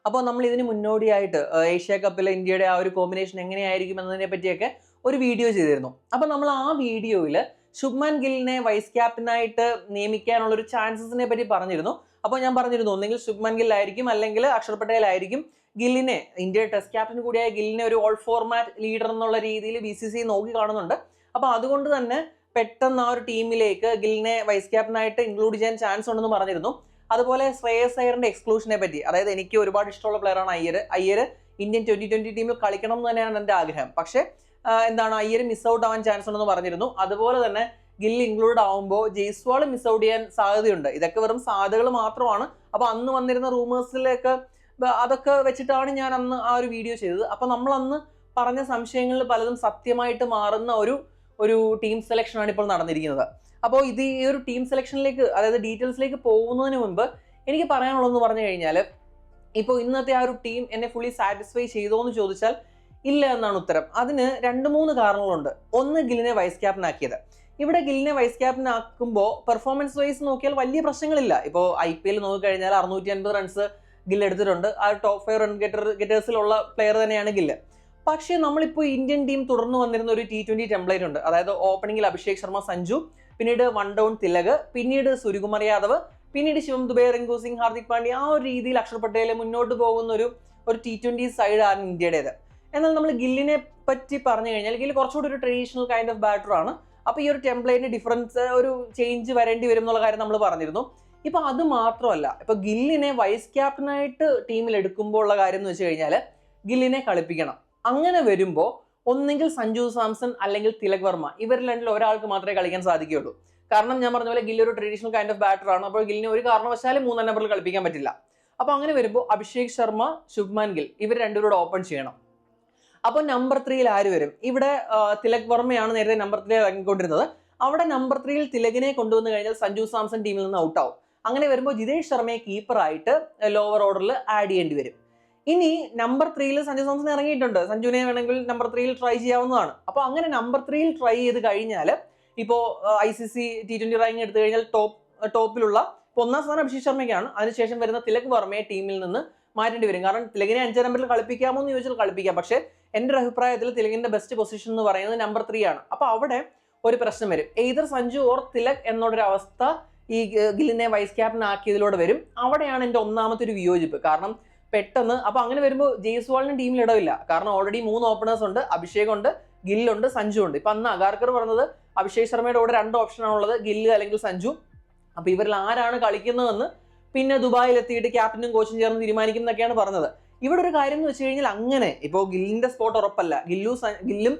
അപ്പോൾ നമ്മൾ ഇതിന് മുന്നോടിയായിട്ട് ഏഷ്യ കപ്പിലെ ഇന്ത്യയുടെ ആ ഒരു കോമ്പിനേഷൻ എങ്ങനെയായിരിക്കും എന്നതിനെ പറ്റിയൊക്കെ ഒരു വീഡിയോ ചെയ്തിരുന്നു. അപ്പോൾ നമ്മൾ ആ വീഡിയോയിൽ ശുഭ്മാൻ ഗില്ലിനെ വൈസ് ക്യാപ്റ്റനായിട്ട് നിയമിക്കാനുള്ള ഒരു ചാൻസസിനെ പറ്റി പറഞ്ഞിരുന്നു. അപ്പോൾ ഞാൻ പറഞ്ഞിരുന്നു ഒന്നെങ്കിൽ ശുഭ്മാൻ ഗിൽ ആയിരിക്കും അല്ലെങ്കിൽ അക്ഷർ പട്ടേൽ ആയിരിക്കും ഗില്ലിനെ, ഇന്ത്യയുടെ ടെസ്റ്റ് ക്യാപ്റ്റൻ കൂടിയായ ഗില്ലിനെ ഒരു ഓൾ ഫോർമാറ്റ് ലീഡർ എന്നുള്ള രീതിയിൽ BCCI നോക്കി കാണുന്നുണ്ട്. അപ്പോൾ അതുകൊണ്ട് തന്നെ പെട്ടെന്ന് ആ ഒരു ടീമിലേക്ക് ഗില്ലിനെ വൈസ് ക്യാപ്റ്റനായിട്ട് ഇൻക്ലൂഡ് ചെയ്യാൻ ചാൻസ് ഉണ്ടെന്ന് പറഞ്ഞിരുന്നു. അതുപോലെ ശ്രേയസ് അയ്യറിന്റെ എക്സ്ക്ലൂഷനെ പറ്റി, അതായത് എനിക്ക് ഒരുപാട് ഇഷ്ടമുള്ള പ്ലെയറാണ് അയ്യർ ഇന്ത്യൻ T20 ടീമിൽ കളിക്കണം എന്ന് തന്നെയാണ് എൻ്റെ ആഗ്രഹം. പക്ഷേ അയ്യർ മിസ് ഔട്ട് ആവാൻ ചാൻസ് ഉണ്ടെന്ന് പറഞ്ഞിരുന്നു. അതുപോലെ തന്നെ ഗിൽ ഇൻക്ലൂഡ് ആവുമ്പോൾ ജയ്സ്വാൾ മിസ് ഔട്ട് ചെയ്യാൻ സാധ്യതയുണ്ട്. ഇതൊക്കെ വെറും സാധ്യതകൾ മാത്രമാണ്. അപ്പോൾ അന്ന് വന്നിരുന്ന റൂമേഴ്സിലേക്ക് അതൊക്കെ വെച്ചിട്ടാണ് ഞാൻ അന്ന് ആ ഒരു വീഡിയോ ചെയ്തത്. അപ്പോൾ നമ്മൾ അന്ന് പറഞ്ഞ സംശയങ്ങളിൽ പലതും സത്യമായിട്ട് മാറുന്ന ഒരു ടീം സെലക്ഷനാണ് ഇപ്പോൾ നടന്നിരിക്കുന്നത്. അപ്പോൾ ഈ ഒരു ടീം സെലക്ഷനിലേക്ക്, അതായത് ഡീറ്റെയിൽസിലേക്ക് പോകുന്നതിന് മുൻപ് എനിക്ക് പറയാനുള്ളതെന്ന് പറഞ്ഞു കഴിഞ്ഞാൽ, ഇപ്പോൾ ഇന്നത്തെ ആ ഒരു ടീം എന്നെ ഫുള്ളി സാറ്റിസ്ഫൈ ചെയ്തോ എന്ന് ചോദിച്ചാൽ ഇല്ല എന്നാണ് ഉത്തരം. അതിന് 2-3 കാരണങ്ങളുണ്ട്. ഒന്ന്, ഗില്ലിനെ വൈസ് ക്യാപ്റ്റൻ ആക്കിയത്. ഇവിടെ ഗില്ലിനെ വൈസ് ക്യാപ്റ്റൻ ആക്കുമ്പോൾ പെർഫോമൻസ് വൈസ് നോക്കിയാൽ വലിയ പ്രശ്നങ്ങളില്ല. ഇപ്പോൾ IPL നോക്കിക്കഴിഞ്ഞാൽ 650 റൺസ് ഗിൽ എടുത്തിട്ടുണ്ട്. ആ ടോപ്പ് 5 റൺ ഗെറ്റേഴ്സിലുള്ള പ്ലെയർ തന്നെയാണ് ഗില്ല്. പക്ഷേ നമ്മളിപ്പോൾ ഇന്ത്യൻ ടീം തുടർന്ന് വന്നിരുന്ന ഒരു T20 ടെംപ്ലേറ്റ് ഉണ്ട്. അതായത് ഓപ്പണിംഗിൽ അഭിഷേക് ശർമ്മ, സഞ്ജു, പിന്നീട് 1 ഡൗൺ തിലക്, പിന്നീട് സൂര്യകുമാർ യാദവ്, പിന്നീട് ശിവം ദുബെ, റിങ്കു സിംഗ്, ഹാർദിക് പാണ്ഡ്യ, ആ ഒരു രീതിയിൽ അക്ഷർ പട്ടേൽ മുന്നോട്ട് പോകുന്ന ഒരു T20 സൈഡാണ് ഇന്ത്യയുടേത്. എന്നാൽ നമ്മൾ ഗില്ലിനെ പറ്റി പറഞ്ഞു കഴിഞ്ഞാൽ ഗിൽ കുറച്ചുകൂടി ഒരു ട്രഡീഷണൽ കൈൻഡ് ഓഫ് ബാറ്ററാണ്. അപ്പോൾ ഈ ഒരു ടെംപ്ലേറ്റിന് ഡിഫറൻസ്, ഒരു ചേഞ്ച് വരേണ്ടി വരും എന്നുള്ള കാര്യം നമ്മൾ പറഞ്ഞിരുന്നു. ഇപ്പൊ അത് മാത്രമല്ല, ഇപ്പൊ ഗില്ലിനെ വൈസ് ക്യാപ്റ്റനായിട്ട് ടീമിൽ എടുക്കുമ്പോൾ ഉള്ള കാര്യം എന്ന് വെച്ച് കഴിഞ്ഞാൽ ഗില്ലിനെ കളിപ്പിക്കണം. അങ്ങനെ വരുമ്പോൾ ഒന്നെങ്കിൽ സഞ്ജു സാംസൺ അല്ലെങ്കിൽ തിലക് വർമ്മ, ഇവരിൽ രണ്ടിൽ ഒരാൾക്ക് മാത്രമേ കളിക്കാൻ സാധിക്കുകയുള്ളൂ. കാരണം ഞാൻ പറഞ്ഞ പോലെ ഗില്ല് ഒരു ട്രഡീഷണൽ കൈൻഡ് ഓഫ് ബാറ്ററാണ്. അപ്പോൾ ഗില്ലിനെ ഒരു കാരണവശാലും 3 നമ്പറിൽ കളിപ്പിക്കാൻ പറ്റില്ല. അപ്പോൾ അങ്ങനെ വരുമ്പോൾ അഭിഷേക് ശർമ്മ, ശുഭ്മാൻ ഗിൽ ഇവർ രണ്ടുപേരോട് ഓപ്പൺ ചെയ്യണം. അപ്പോൾ നമ്പർ 3യിൽ ആര് വരും? ഇവിടെ തിലക് വർമ്മയാണ് നേരത്തെ നമ്പർ 3 ഇറങ്ങിക്കൊണ്ടിരുന്നത്. അവിടെ നമ്പർ 3യിൽ തിലകിനെ കൊണ്ടുവന്നു കഴിഞ്ഞാൽ സഞ്ജു സാംസൺ ടീമിൽ നിന്ന് ഔട്ടാവും. അങ്ങനെ വരുമ്പോൾ ജിതേഷ് ശർമ്മയെ കീപ്പറായിട്ട് ലോവർ ഓർഡറിൽ ആഡ് ചെയ്യേണ്ടി വരും. ഇനി നമ്പർ 3യിൽ സഞ്ജു സാംസൺ ഇറങ്ങിയിട്ടുണ്ട്. സഞ്ജുവിനെ വേണമെങ്കിൽ നമ്പർ 3യിൽ ട്രൈ ചെയ്യാവുന്നതാണ്. അപ്പോൾ അങ്ങനെ നമ്പർ 3യിൽ ട്രൈ ചെയ്ത് കഴിഞ്ഞാൽ ഇപ്പോൾ ICC T20 റാങ്കിങ് എടുത്തു കഴിഞ്ഞാൽ ടോപ്പിലുള്ള 1ാം സ്ഥാനം അഭിഷേക് ശർമ്മയ്ക്കാണ്. അതിനുശേഷം വരുന്ന തിലക് വർമ്മയെ ടീമിൽ നിന്ന് മാറ്റേണ്ടി വരും. കാരണം തിലകിനെ 5 നമ്പറിൽ കളിപ്പിക്കാമോ എന്ന് ചോദിച്ചാൽ കളിപ്പിക്കാം. പക്ഷേ എൻ്റെ ഒരു അഭിപ്രായത്തിൽ തിലകിന്റെ ബെസ്റ്റ് പൊസിഷൻ എന്ന് പറയുന്നത് നമ്പർ 3 ആണ്. അപ്പോൾ അവിടെ ഒരു പ്രശ്നം വരും. എയ്തർ സഞ്ജു ഓർ തിലക് എന്നുള്ളൊരു അവസ്ഥ ഈ ഗില്ലിനെ വൈസ് ക്യാപ്റ്റൻ ആക്കിയതിലൂടെ വരും. അവിടെയാണ് എൻ്റെ ഒന്നാമത്തെ ഒരു വിയോജിപ്പ്. കാരണം പെട്ടെന്ന് അപ്പോൾ അങ്ങനെ വരുമ്പോൾ ജയ്സ്വാളിന് ടീമിൽ ഇടവില്ല. കാരണം ഓൾറെഡി 3 ഓപ്പണേഴ്സ് ഉണ്ട്. അഭിഷേക് ഉണ്ട്, ഗില്ലുണ്ട്, സഞ്ജു ഉണ്ട്. ഇപ്പൊ അന്ന് അഗാർക്കർ പറഞ്ഞത് അഭിഷേക് ശർമ്മയുടെ കൂടെ 2 ഓപ്ഷനാണുള്ളത്, ഗില്ല് അല്ലെങ്കിൽ സഞ്ജു. അപ്പൊ ഇവരിൽ ആരാണ് കളിക്കുന്നതെന്ന് പിന്നെ ദുബായിൽ എത്തിയിട്ട് ക്യാപ്റ്റനും കോച്ചും ചേർന്ന് തീരുമാനിക്കും എന്നൊക്കെയാണ് പറഞ്ഞത്. ഇവിടെ ഒരു കാര്യം എന്ന് വെച്ച് കഴിഞ്ഞാൽ അങ്ങനെ ഇപ്പോൾ ഗില്ലിന്റെ സ്പോട്ട് ഉറപ്പല്ല. ഗില്ലും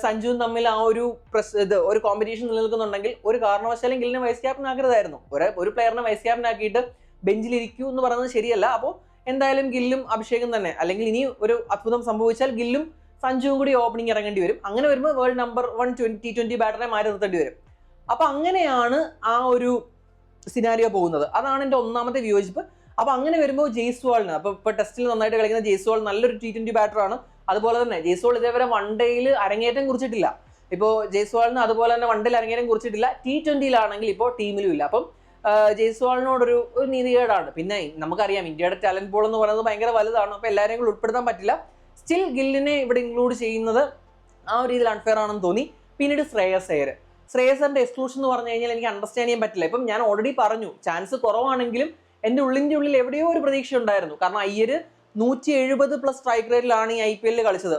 സഞ്ജുവും തമ്മിൽ ആ ഒരു കോമ്പറ്റീഷൻ നിലനിൽക്കുന്നുണ്ടെങ്കിൽ ഒരു കാരണവശാലും ഗില്ലിനെ വൈസ് ക്യാപ്റ്റൻ ആക്കരുതായിരുന്നു. ഒരു പ്ലെയറിനെ വൈസ് ക്യാപ്റ്റൻ ആക്കിയിട്ട് ബെഞ്ചിലിരിക്കൂ എന്ന് പറയുന്നത് ശരിയല്ല. അപ്പോൾ എന്തായാലും ഗില്ലും അഭിഷേകും തന്നെ, അല്ലെങ്കിൽ ഇനി ഒരു അത്ഭുതം സംഭവിച്ചാൽ ഗില്ലും സഞ്ജുവും കൂടി ഓപ്പണിംഗ് ഇറങ്ങേണ്ടി വരും. അങ്ങനെ വരുമ്പോൾ വേൾഡ് നമ്പർ 1 T20 ബാറ്ററെ മാറ്റി നിർത്തേണ്ടി വരും. അപ്പൊ അങ്ങനെയാണ് ആ ഒരു സിനാരിയോ പോകുന്നത്. അതാണ് എൻ്റെ ഒന്നാമത്തെ വിയോജിപ്പ്. അപ്പൊ അങ്ങനെ വരുമ്പോൾ ജയ്സ്വാളിന്, ഇപ്പൊ ടെസ്റ്റിൽ നന്നായിട്ട് കളിക്കുന്ന ജയ്സ്വാൾ നല്ലൊരു T20 ബാറ്ററാണ്. അതുപോലെ തന്നെ ജയ്സ്വാൾ ഇതേവരെ 1 ഡേയിൽ അരങ്ങേറ്റം കുറിച്ചിട്ടില്ല. ഇപ്പോൾ ജയ്സ്വാളിന് അതുപോലെ തന്നെ 1 ഡേയിൽ അരങ്ങേറ്റം കുറിച്ചിട്ടില്ല. T20 ഇപ്പോൾ ടീമിലും ഇല്ല. അപ്പം ജയ്സ്വാളിനോടൊരു നീതികേടാണ്. പിന്നെ നമുക്കറിയാം ഇന്ത്യയുടെ ടാലന്റ് ബോൾ എന്ന് പറയുന്നത് ഭയങ്കര വലുതാണ്. അപ്പോൾ എല്ലാവരെയും കൂടി ഉൾപ്പെടുത്താൻ പറ്റില്ല. സ്റ്റിൽ ഗില്ലിനെ ഇവിടെ ഇൻക്ലൂഡ് ചെയ്യുന്നത് ആ ഒരു രീതിയിൽ അൺഫെയർ ആണെന്ന് തോന്നി. പിന്നീട് ശ്രേയസ് അയ്യറിന്റെ എക്സ്ക്ലൂഷൻ എന്ന് പറഞ്ഞു കഴിഞ്ഞാൽ എനിക്ക് അണ്ടർസ്റ്റാൻഡ് ചെയ്യാൻ പറ്റില്ല. ഇപ്പം ഞാൻ ഓൾറെഡി പറഞ്ഞു ചാൻസ് കുറവാണെങ്കിലും എൻ്റെ ഉള്ളിൽ എവിടെയോ ഒരു പ്രതീക്ഷ ഉണ്ടായിരുന്നു. കാരണം അയ്യർ 170+ സ്ട്രൈക്ക് റേറ്റിലാണ് ഈ IPL കളിച്ചത്.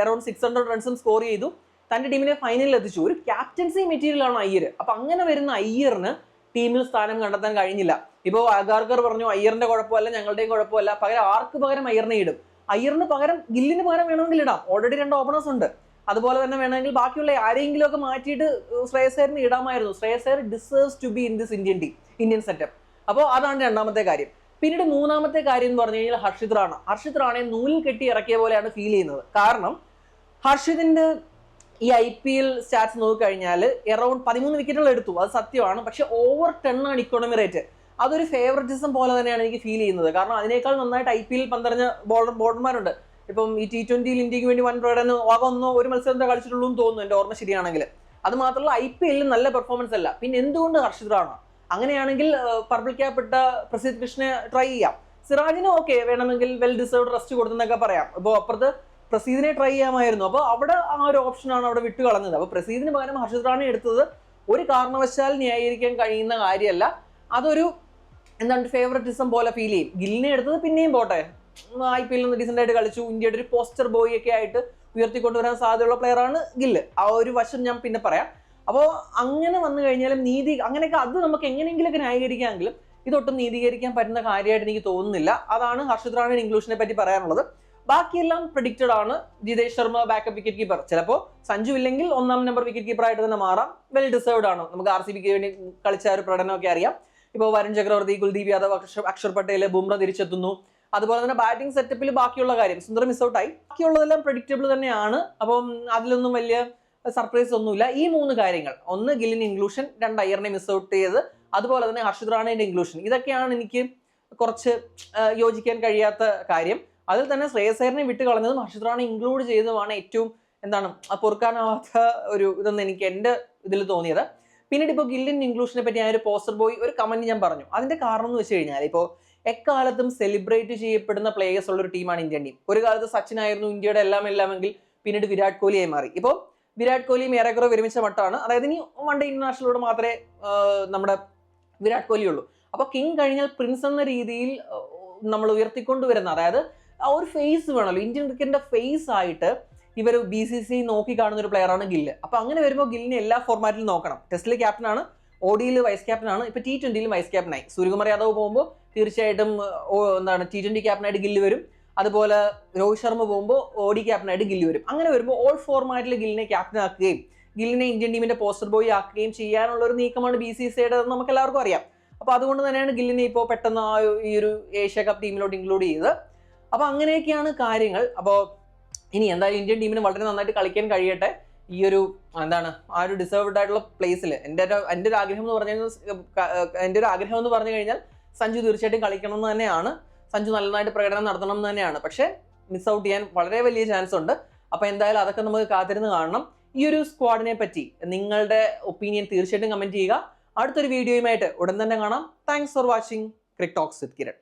അറൌണ്ട് 600 റൺസും സ്കോർ ചെയ്തു. തന്റെ ടീമിനെ ഫൈനലിൽ എത്തിച്ചു. ഒരു ക്യാപ്റ്റൻസി മെറ്റീരിയലാണ് അയ്യർ. അപ്പൊ അങ്ങനെ വരുന്ന അയ്യറിന് ടീമിൽ സ്ഥാനം കണ്ടെത്താൻ കഴിഞ്ഞില്ല. ഇപ്പോൾ അഗാർക്കർ പറഞ്ഞു അയ്യറിന്റെ കുഴപ്പമല്ല, ഞങ്ങളുടെയും കുഴപ്പമല്ല, ആർക്ക് പകരം അയ്യറിനെ ഇടും? അയ്യറിന് പകരം ഗില്ലിന് പകരം വേണമെങ്കിൽ ഇടാം. ഓൾറെഡി 2 ഓപ്പണേഴ്സ് ഉണ്ട്. അതുപോലെ തന്നെ വേണമെങ്കിൽ ബാക്കിയുള്ള ആരെങ്കിലും ഒക്കെ മാറ്റിയിട്ട് ശ്രേയസ് അയ്യറിനെ ഇടാമായിരുന്നു. Shreyas Iyer deserves to be in this Indian setup. അപ്പോൾ അതാണ് 2ാമത്തെ കാര്യം. പിന്നീട് 3ാമത്തെ കാര്യം എന്ന് പറഞ്ഞു കഴിഞ്ഞാൽ ഹർഷിത് റാണയെ നൂലിൽ കെട്ടി ഇറക്കിയ പോലെയാണ് ഫീൽ ചെയ്യുന്നത്. കാരണം ഹർഷിതിന്റെ ഈ IPL സ്റ്റാറ്റ്സ് നോക്കിക്കഴിഞ്ഞാൽ അറൌണ്ട് 13 വിക്കറ്റുകൾ എടുത്ു, അത് സത്യമാണ്. പക്ഷെ over 10 ആണ് ഇക്കോണമി റേറ്റ്. അതൊരു ഫേവറിറ്റിസം പോലെ തന്നെയാണ് എനിക്ക് ഫീൽ ചെയ്യുന്നത്. കാരണം അതിനേക്കാൾ നന്നായിട്ട് IPL പന്തറിഞ്ഞ ബോളർമാരുണ്ട്. ഇപ്പം ഈ T20 ഇന്ത്യക്ക് വേണ്ടി 1 പ്രകടനം ഒരു മത്സരത്തെ കളിച്ചിട്ടുള്ളൂ എന്ന് തോന്നുന്നു, എൻ്റെ ഓർമ്മ ശരിയാണെങ്കിൽ. അത് മാത്രമല്ല IPL നല്ല പെർഫോമൻസ് അല്ല. പിന്നെ എന്തുകൊണ്ട് ഹർഷിത് റാണ? അങ്ങനെയാണെങ്കിൽ പർപ്പിൾ ക്യാപ്പ് ഇട്ട പ്രസിദ്ധ് കൃഷ്ണയെ ട്രൈ ചെയ്യാം. സിറാജിന് ഓക്കെ വേണമെങ്കിൽ വെൽ ഡിസേർവ്ഡ് റെസ്റ്റ് കൊടുത്തെന്നൊക്കെ പറയാം. അപ്പോൾ അപ്പുറത്ത് പ്രസീദിനെ ട്രൈ ചെയ്യാമായിരുന്നു. അപ്പോൾ അവിടെ ആ ഒരു ഓപ്ഷനാണ് അവിടെ വിട്ടു കളഞ്ഞത്. അപ്പോൾ പ്രസീദിന് പകരം ഹർഷിത് റാണയെ എടുത്തത് ഒരു കാരണവശാൽ ന്യായീകരിക്കാൻ കഴിയുന്ന കാര്യമല്ല. അതൊരു എന്താണ് ഫേവററ്റിസം പോലെ ഫീൽ ചെയ്യും. ഗില്ലിനെ എടുത്തത് പിന്നെയും പോട്ടെ, IPL നിന്ന് ഡീസൻ്റ് ആയിട്ട് കളിച്ചു, ഇന്ത്യയുടെ ഒരു പോസ്റ്റർ ബോയ് ഒക്കെ ആയിട്ട് ഉയർത്തിക്കൊണ്ടുവരാൻ സാധ്യതയുള്ള പ്ലെയറാണ് ഗില്ല്. ആ ഒരു വശം ഞാൻ പിന്നെ പറയാം. അപ്പോൾ അങ്ങനെ വന്നു കഴിഞ്ഞാലും അങ്ങനെയൊക്കെ അത് നമുക്ക് എങ്ങനെയെങ്കിലുമൊക്കെ ന്യായീകരിക്കാമെങ്കിലും ഇതൊട്ടും നീതീകരിക്കാൻ പറ്റുന്ന കാര്യമായിട്ട് എനിക്ക് തോന്നുന്നില്ല. അതാണ് ഹർഷിത് റാണയുടെ ഇൻക്ലൂഷനെ പറ്റി പറയാനുള്ളത്. ബാക്കിയെല്ലാം പ്രെഡിക്റ്റഡ് ആണ്. Jitesh Sharma backup wicket keeper, ചിലപ്പോൾ സഞ്ജു ഇല്ലെങ്കിൽ 1ാം നമ്പർ വിക്കറ്റ് കീപ്പർ ആയിട്ട് തന്നെ മാറാം. വെൽ ഡിസേർവ്ഡ് ആണ്. നമുക്ക് RCBക്ക് വേണ്ടി കളിച്ച ഒരു പ്രകടനമൊക്കെ അറിയാം. ഇപ്പോൾ വരുൺ ചക്രവർത്തി, കുൽദീപ് യാദവ്, അക്ഷർ പട്ടേൽ, ബുംറ തിരിച്ചെത്തുന്നു. അതുപോലെ തന്നെ ബാറ്റിംഗ് സെറ്റപ്പിൽ ബാക്കിയുള്ള കാര്യം സുന്ദർ മിസ് ഔട്ടായി, ബാക്കിയുള്ളതെല്ലാം പ്രെഡിക്റ്റബിൾ തന്നെയാണ്. അപ്പം അതിലൊന്നും വലിയ സർപ്രൈസ് ഒന്നുമില്ല. ഈ 3 കാര്യങ്ങൾ, ഒന്ന് ഗില്ലിന് ഇൻക്ലൂഷൻ, 2 അയ്യറിനെ മിസ് ഔട്ട് ചെയ്ത്, അതുപോലെ തന്നെ ഹർഷിത് റാണയുടെ ഇൻക്ലൂഷൻ, ഇതൊക്കെയാണ് എനിക്ക് കുറച്ച് യോജിക്കാൻ കഴിയാത്ത കാര്യം. അതിൽ തന്നെ ശ്രേയസ് അയ്യറിനെ വിട്ട് കളഞ്ഞതും ഹർഷിത് റാണ ഇൻക്ലൂഡ് ചെയ്തതുമാണ് ഏറ്റവും പൊറുക്കാനാവാത്ത ഒരു ഇതെന്ന് എനിക്ക് എൻ്റെ ഇതിൽ തോന്നിയത്. പിന്നീട് ഇപ്പോൾ ഗില്ലിൻ ഇൻക്ലൂഷനെ പറ്റി ഞാനൊരു പോസ്റ്റർ ബോയ് ഒരു കമന്റ് ഞാൻ പറഞ്ഞു. അതിന്റെ കാരണം എന്ന് വെച്ച് കഴിഞ്ഞാൽ ഇപ്പോൾ എക്കാലത്തും സെലിബ്രേറ്റ് ചെയ്യപ്പെടുന്ന പ്ലേയേഴ്സ് ഉള്ള ഒരു ടീമാണ് ഇന്ത്യൻ ടീം. ഒരു കാലത്ത് സച്ചിൻ ആയിരുന്നു ഇന്ത്യയുടെ എല്ലാമെങ്കിൽ പിന്നീട് വിരാട് കോഹ്ലിയായി മാറി. ഇപ്പോൾ വിരാട് കോഹ്ലിയും ഏറെക്കുറെ വിരമിച്ച മട്ടാണ്. അതായത് ഇനി 1 ഡേ ഇന്റർനാഷണലോട് മാത്രമേ നമ്മുടെ വിരാട് കോഹ്ലി ഉള്ളൂ. അപ്പോൾ കിങ് കഴിഞ്ഞാൽ പ്രിൻസ് എന്ന രീതിയിൽ നമ്മൾ ഉയർത്തിക്കൊണ്ടുവരുന്ന, അതായത് ആ ഒരു ഫേസ് വേണമല്ലോ, ഇന്ത്യൻ ക്രിക്കറ്റിന്റെ ഫേസ് ആയിട്ട് ഇവർ BCCI നോക്കി കാണുന്ന ഒരു പ്ലെയറാണ് ഗില്ല്. അപ്പോൾ അങ്ങനെ വരുമ്പോൾ ഗില്ലിനെ എല്ലാ ഫോർമാറ്റിലും നോക്കണം. ടെസ്റ്റിൽ ക്യാപ്റ്റനാണ്, ODയിൽ വൈസ് ക്യാപ്റ്റനാണ്, ഇപ്പോൾ T20യിലും വൈസ് ക്യാപ്റ്റനായി. സൂര്യകുമാർ യാദവ് പോകുമ്പോൾ തീർച്ചയായിട്ടും T20 ക്യാപ്റ്റനായിട്ട് ഗില്ല് വരും. അതുപോലെ രോഹിത് ശർമ്മ പോകുമ്പോൾ OD ക്യാപ്റ്റനായിട്ട് ഗില്ല് വരും. അങ്ങനെ വരുമ്പോൾ ഓൾ ഫോർമാറ്റിൽ ഗില്ലിനെ ക്യാപ്റ്റൻ ആക്കുകയും ഗില്ലിനെ ഇന്ത്യൻ ടീമിന്റെ പോസ്റ്റർ ബോയ് ആക്കുകയും ചെയ്യാനുള്ള ഒരു നീക്കമാണ് BCCIയുടെ നമുക്ക് എല്ലാവർക്കും അറിയാം. അപ്പോൾ അതുകൊണ്ട് തന്നെയാണ് ഗില്ലിനെ ഇപ്പോൾ പെട്ടെന്ന് ഈ ഒരു ഏഷ്യ കപ്പ് ടീമിലോട്ട് ഇൻക്ലൂഡ് ചെയ്തത്. അപ്പോൾ അങ്ങനെയൊക്കെയാണ് കാര്യങ്ങൾ. അപ്പോൾ ഇനി എന്തായാലും ഇന്ത്യൻ ടീമിന് വളരെ നന്നായിട്ട് കളിക്കാൻ കഴിയട്ടെ. ഈ ഒരു ആ ഒരു ഡിസേർവ്ഡ് ആയിട്ടുള്ള പ്ലേസിൽ എൻ്റെ ഒരു ആഗ്രഹം എന്ന് പറഞ്ഞു കഴിഞ്ഞാൽ സഞ്ജു തീർച്ചയായിട്ടും കളിക്കണം എന്ന് തന്നെയാണ്. സഞ്ജു നല്ലതായിട്ട് പ്രകടനം നടത്തണം എന്ന് തന്നെയാണ്. പക്ഷേ മിസ് ഔട്ട് ചെയ്യാൻ വളരെ വലിയ ചാൻസ് ഉണ്ട്. അപ്പോൾ എന്തായാലും അതൊക്കെ നമുക്ക് കാത്തിരുന്ന് കാണണം. ഈ ഒരു സ്ക്വാഡിനെ പറ്റി നിങ്ങളുടെ ഒപ്പീനിയൻ തീർച്ചയായിട്ടും കമന്റ് ചെയ്യുക. അടുത്തൊരു വീഡിയോയുമായിട്ട് ഉടൻ തന്നെ കാണാം. Thanks for watching crick talks with Kiran.